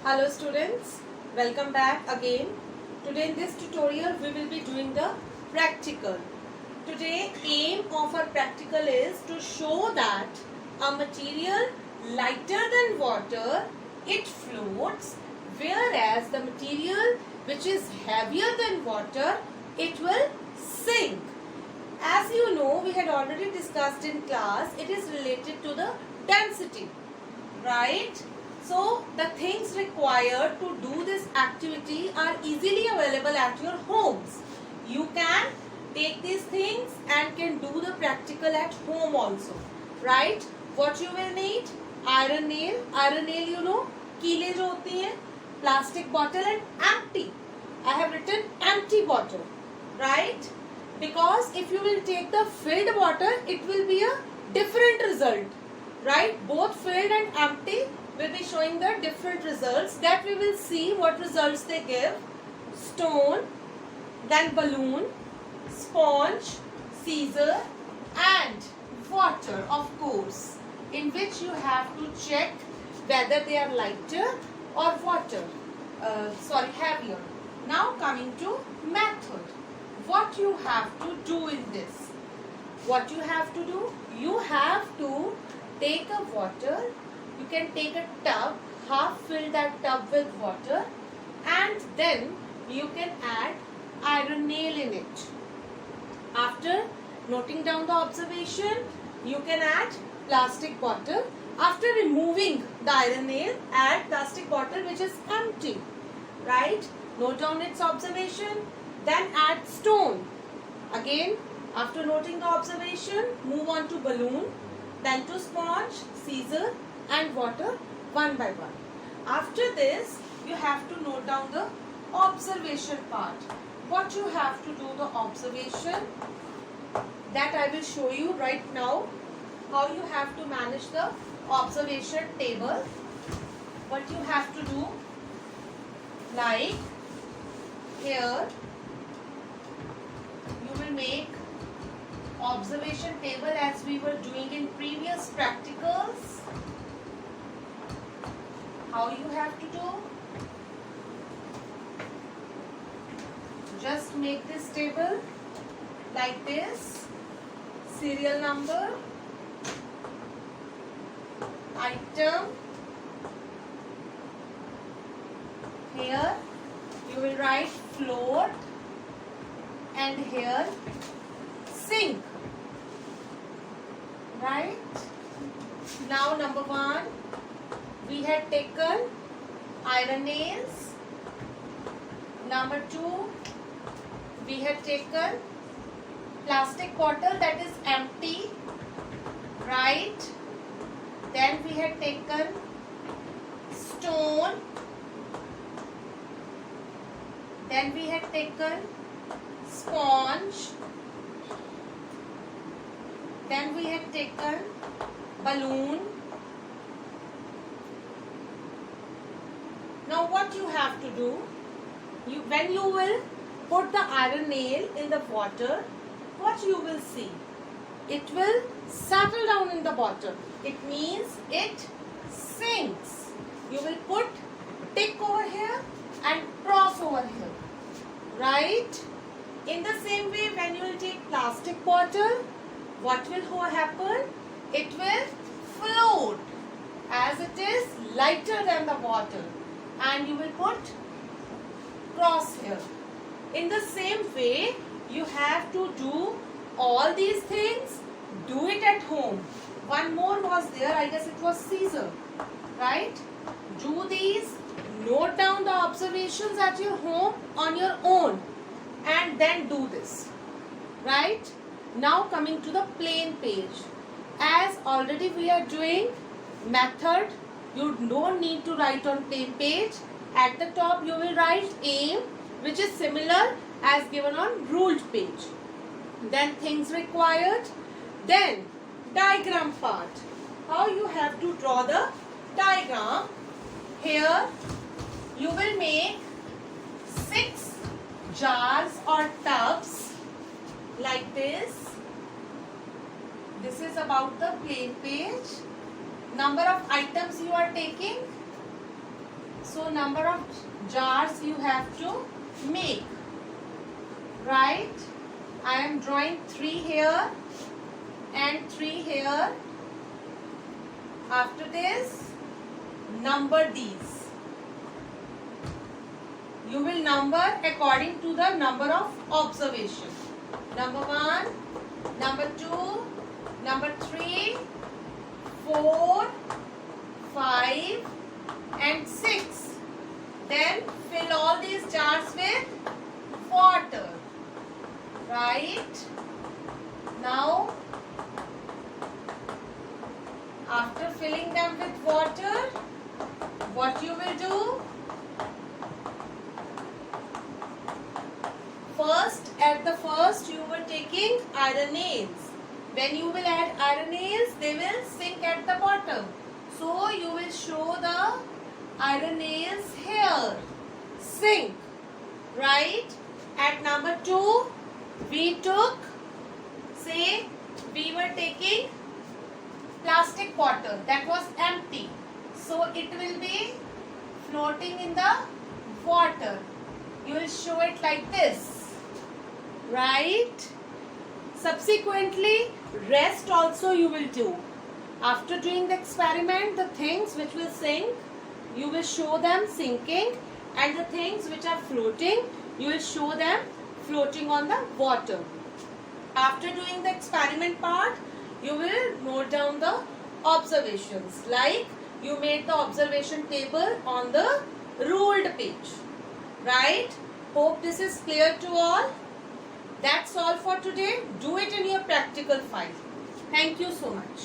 Hello students, welcome back again. Today in this tutorial we will be doing the practical. Today aim of our practical is to show that a material lighter than water, it floats, whereas the material which is heavier than water, it will sink. As you know, we had already discussed in class, it is related to the density, right? So the things required to do this activity are easily available at your homes. You can take these things and can do the practical at home also, right? What you will need? Iron nail. Iron nail, you know, कीले जो होती हैं, plastic bottle and empty. I have written empty bottle, right? Because if you will take the filled bottle, it will be a different result, right? Both filled and empty will be showing the different results. That we will see what results they give. Stone, then balloon, sponge, scissor and water, of course, in which you have to check whether they are lighter or heavier. Now coming to method. What you have to do in this? What you have to do? You have to take a water. You can take a tub, half fill that tub with water, and then you can add iron nail in it. After noting down the observation, you can add plastic bottle. After removing the iron nail, add plastic bottle which is empty, right? Note down its observation, then add stone. Again, after noting the observation, move on to balloon, then to sponge, scissor and water one by one. After this, you have to note down the observation part. What you have to do the observation, that I will show you right now. How you have to manage the observation table. What you have to do, like here, you will make observation table as we were doing in previous practicals. How you have to do? Just make this table like this. Serial number, item. Here you will write float and here sink. Right? Now number 1. We had taken iron nails. Number 2, we had taken plastic bottle that is empty, right? Then we had taken stone. Then we had taken sponge. Then we had taken balloon. Now what you have to do, when you will put the iron nail in the water, what you will see? It will settle down in the bottom. It means it sinks. You will put tick over here and cross over here, right? In the same way, when you will take plastic bottle, what will happen? It will float as it is lighter than the water. And you will put cross here. In the same way, you have to do all these things. Do it at home. One more was there, I guess it was scissor, right? Do these, note down the observations at your home on your own and then do this, right? Now coming to the plain page. As already we are doing method, you don't need to write on plain page. At the top you will write aim, which is similar as given on ruled page. Then things required. Then diagram part. How you have to draw the diagram. Here you will make 6 jars or tubs like this. This is about the plain page. number of items you are taking. So So number of jars you have to make. Right? I am drawing 3 here and 3 here. After this, number these. You will number according to the number of observation. Number 1, number 2, number 3, 4, 5 and 6. Then fill all these jars with water. Right? Now, after filling them with water, what you will do? At the first you were taking iron nails. When you will add iron nails, they will sink at the bottom. So you will show the iron nails here. Sink. Right? At number 2, we took, say, we were taking plastic bottle that was empty. So it will be floating in the water. You will show it like this. Right? Subsequently, rest also you will do. After doing the experiment, the things which will sink, you will show them sinking, and the things which are floating, you will show them floating on the water. After doing the experiment part, you will note down the observations, like you made the observation table on the ruled page. Right? Hope this is clear to all. That's all for today. Do it in your practical file. Thank you so much.